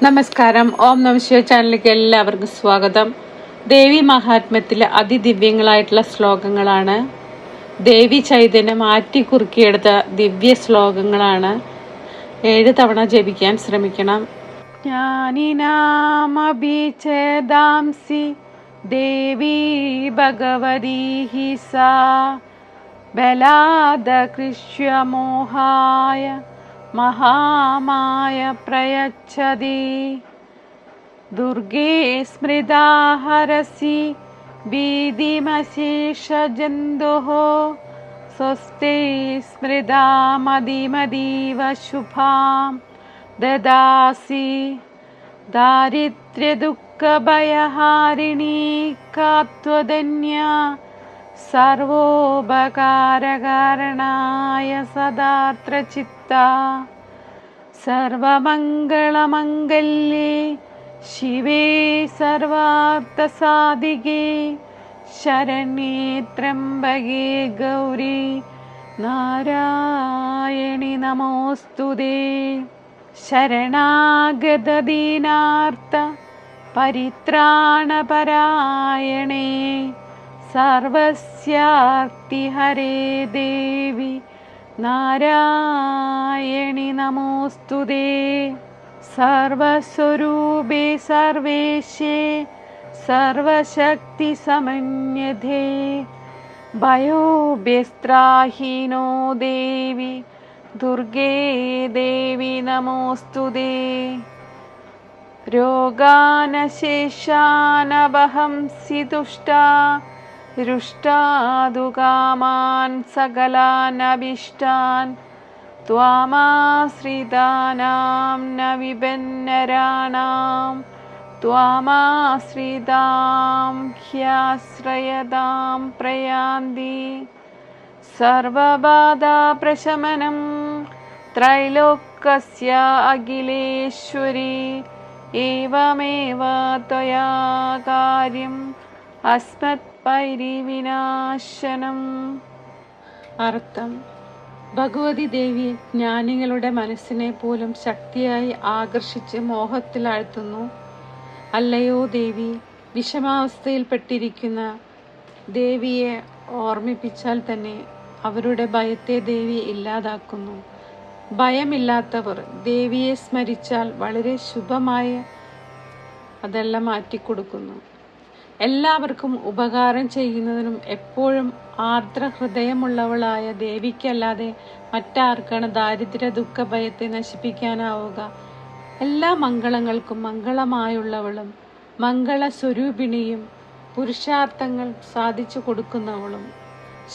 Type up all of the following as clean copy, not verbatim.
നമസ്കാരം. ഓം നമ ശിവായ ചാനലിലേക്ക് എല്ലാവർക്കും സ്വാഗതം. ദേവി മഹാത്മ്യത്തിലെ അതിദിവ്യങ്ങളായിട്ടുള്ള ശ്ലോകങ്ങളാണ്. ദേവി ചൈതന്യം മാറ്റി കുറുക്കിയെടുത്ത ദിവ്യ ശ്ലോകങ്ങളാണ്. 7 തവണ ജപിക്കാൻ ശ്രമിക്കണം. ജ്ഞാനിനാമഭിഛേദാംസി ദേവി ഭഗവതി ഹി സാ ബലാദകൃഷ്യമോഹായ മഹാമായ പ്രയച്ഛതി ദുർഗേ സ്മൃതാ ഹരസി ഭീതിമശേഷജന്തുഃ സ്വസ്തി സ്മൃതാ മതിമതീവ ശുഭാം ദദാസി ദാരിദ്ര്യദുഃഖഭയഹാരിണീ കാത്വധന്യ സർവോപകാരകാരണായ സദാത്രചിത്ത സർവമംഗളമംഗല്യേ ശിവേ സർവാർത്ഥസാധികേ ശരണ്യേ ത്രംബകേ ഗൗരി നാരായണി നമോസ്തുതേ. ശരണാഗതദീനാർത്ത പരിത്രാണപരായണേ സർവസ്യാർത്തിഹരേ ദേവി നാരായണി നമോസ്തുതേ. സർവസ്വരൂപേ സർവേശേ സർവശക്തി സമന്യതേ ഭയോഭ്യസ്ത്രാഹീനോ ദേവി ദുർഗേ ദേവി നമോസ്തുതേ. രോഗാനശേഷാനവഹംസി തുഷ്ടാ രുഷ്ടാദുകാമാൻ സകലാനഭിഷ്ടാൻ ത്വാമാശ്രിതാനാം ന വിപന്നരാണാം ത്വാമാശ്രിതാം ഹ്യാശ്രയതാം പ്രയാന്തി സർവബാധാപ്രശമനം ത്രൈലോക്യസ്യ അഖിലേശ്വരി ഏവമേവ ത്വയാ കാര്യം അസ്മത് പരിവിനാശനം. അർത്ഥം: ഭഗവതി ദേവി ജ്ഞാനികളുടെ മനസ്സിനെ പോലും ശക്തിയായി ആകർഷിച്ച് മോഹത്തിലാഴ്ത്തുന്നു. അല്ലയോ ദേവി, വിഷമാവസ്ഥയിൽപ്പെട്ടിരിക്കുന്ന ദേവിയെ ഓർമ്മിപ്പിച്ചാൽ തന്നെ അവരുടെ ഭയത്തെ ദേവി ഇല്ലാതാക്കുന്നു. ഭയമില്ലാത്തവർ ദേവിയെ സ്മരിച്ചാൽ വളരെ ശുഭമായ അതെല്ലാം മാറ്റിക്കൊടുക്കുന്നു. എല്ലാവർക്കും ഉപകാരം ചെയ്യുന്നതിനും എപ്പോഴും ആർദ്ര ഹൃദയമുള്ളവളായ ദേവിക്കല്ലാതെ മറ്റാർക്കാണ് ദാരിദ്ര്യ ദുഃഖ ഭയത്തെ നശിപ്പിക്കാനാവുക? എല്ലാ മംഗളങ്ങൾക്കും മംഗളമായുള്ളവളും മംഗളസ്വരൂപിണിയും പുരുഷാർത്ഥങ്ങൾ സാധിച്ചു കൊടുക്കുന്നവളും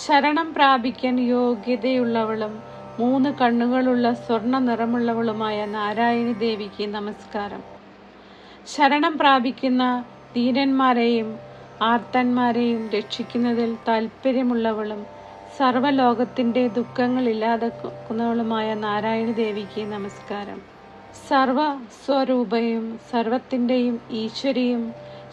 ശരണം പ്രാപിക്കാൻ യോഗ്യതയുള്ളവളും 3 കണ്ണുകളുള്ള സ്വർണ്ണ നിറമുള്ളവളുമായ നാരായണി ദേവിക്ക് നമസ്കാരം. ശരണം പ്രാപിക്കുന്ന ദീനന്മാരെയും ആർത്തന്മാരെയും രക്ഷിക്കുന്നതിൽ താല്പര്യമുള്ളവളും സർവ്വലോകത്തിൻ്റെ ദുഃഖങ്ങൾ ഇല്ലാതാക്കുന്നവളുമായ നാരായണി ദേവിക്ക് നമസ്കാരം. സർവസ്വരൂപയും സർവത്തിൻ്റെയും ഈശ്വരിയും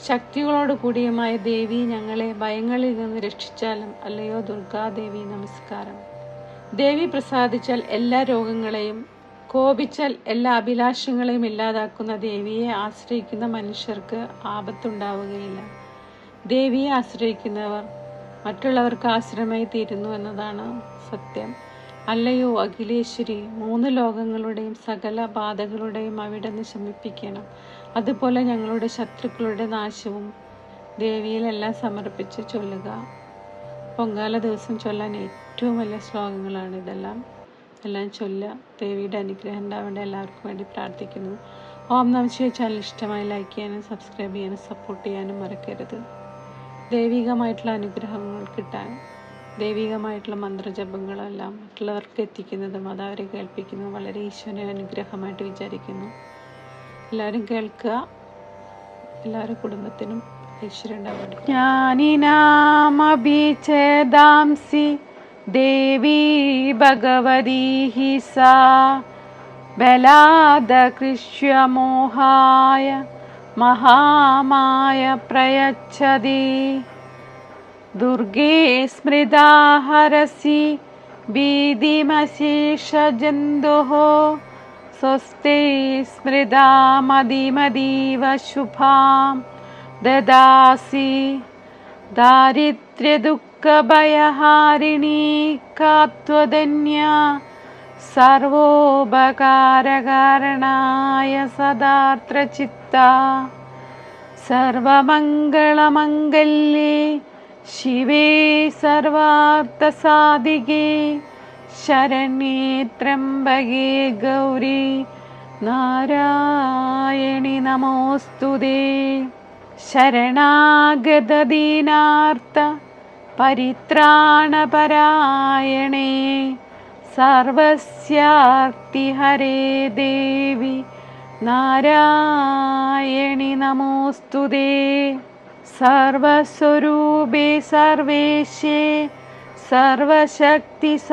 ശക്തികളോട് കൂടിയുമായ ദേവി, ഞങ്ങളെ ഭയങ്ങളിൽ നിന്ന് രക്ഷിച്ചാലും. അല്ലയോ ദുർഗാദേവി നമസ്കാരം. ദേവി പ്രസാദിച്ചാൽ എല്ലാ രോഗങ്ങളെയും, കോപിച്ചാൽ എല്ലാ അഭിലാഷങ്ങളെയും ഇല്ലാതാക്കുന്ന ദേവിയെ ആശ്രയിക്കുന്ന മനുഷ്യർക്ക് ആപത്തുണ്ടാവുകയില്ല. ദേവിയെ ആശ്രയിക്കുന്നവർ മറ്റുള്ളവർക്ക് ആശ്രയമായി തീരുന്നു എന്നതാണ് സത്യം. അല്ലയോ അഖിലേശ്വരി, 3 ലോകങ്ങളുടെയും സകല ബാധകളുടെയും അവിടുന്ന് ശമിപ്പിക്കണം. അതുപോലെ ഞങ്ങളുടെ ശത്രുക്കളുടെ നാശവും ദേവിയിലെല്ലാം സമർപ്പിച്ച് ചൊല്ലുക. പൊങ്കാല ദിവസം ചൊല്ലാൻ ഏറ്റവും വലിയ ശ്ലോകങ്ങളാണ് ഇതെല്ലാം. എല്ലാം ചൊല്ലുക. ദേവിയുടെ അനുഗ്രഹം ഉണ്ടാവേണ്ട എല്ലാവർക്കും വേണ്ടി പ്രാർത്ഥിക്കുന്നു. ഓം നമ ശിവായ ചാനൽ ഇഷ്ടമായി ലൈക്ക് ചെയ്യാനും സബ്സ്ക്രൈബ് ചെയ്യാനും സപ്പോർട്ട് ചെയ്യാനും മറക്കരുത്. ദൈവികമായിട്ടുള്ള അനുഗ്രഹങ്ങൾ കിട്ടാൻ ദൈവികമായിട്ടുള്ള മന്ത്രജപങ്ങളെല്ലാം മറ്റുള്ളവർക്ക് എത്തിക്കുന്നതും അത് അവരെ കേൾപ്പിക്കുന്നതും വളരെ ഈശ്വര അനുഗ്രഹമായിട്ട് വിചാരിക്കുന്നു. എല്ലാവരും കേൾക്കുക. എല്ലാവരുടെ കുടുംബത്തിനും ഈശ്വരൻ ഉണ്ടാവട്ടെ. ജ്ഞാനിനാമഭിഛേദാംസി ദേവി ഭഗവതി ഹി സാ ബലാദകൃഷ്യമോഹായ മഹാമായ പ്രയച്ഛതി ദുർഗേ സ്മൃതാ ഹരസി ഭീതിമശേഷജന്തുഃ സ്വസ്തി സ്മൃതാമതിമതീവ ശുഭാം ദദാസി ദാരിദ്ര്യദുഃഖഭയഹാരിണീ കാത്വധന്യ സർവോപകാരകാരണായ സദാർത്രചിത്ത സർവമംഗളമംഗല്യേ ശിവേ സർവാർത്ഥസാധികേ ശരണ്യേ ത്രംബകേ ഗൗരി നാരായണി നമോസ്തുതേ. ശരണാഗതദീനാർത്ത പരിത്രാണപരായണേ സർവസ്യാർത്തിഹരേ ദേവി നാരായണി നമോസ്തുതേ. സർവസ്വരൂപേ സർവേശേ സർവശക്തിസമന്വിതേ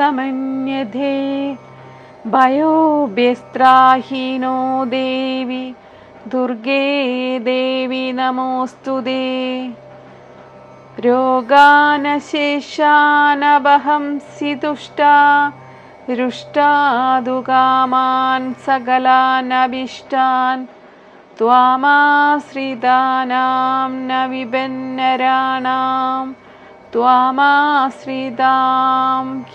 ഭയോഭ്യസ്ത്രാഹീനോ ദേവി ദുർഗേ ദേവി നമോസ്തുതേ. രോഗാനശേഷാനവഹംസി തുഷ്ടാ ഹൃഷ്ടാദുകാമാൻ സകലാനഭീഷ്ടാൻ ത്വാമാശ്രിതാനാം ന വിപന്നരാണാം ത്വാമാശ്രിതാം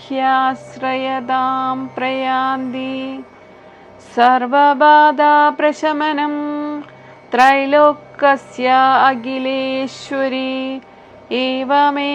ഹ്യാശ്രയതാം പ്രയാന്തി. സർവബാധാപ്രശമനം ത്രൈലോക്യസ്യ അഖിലേശ്വരി ഏവമേ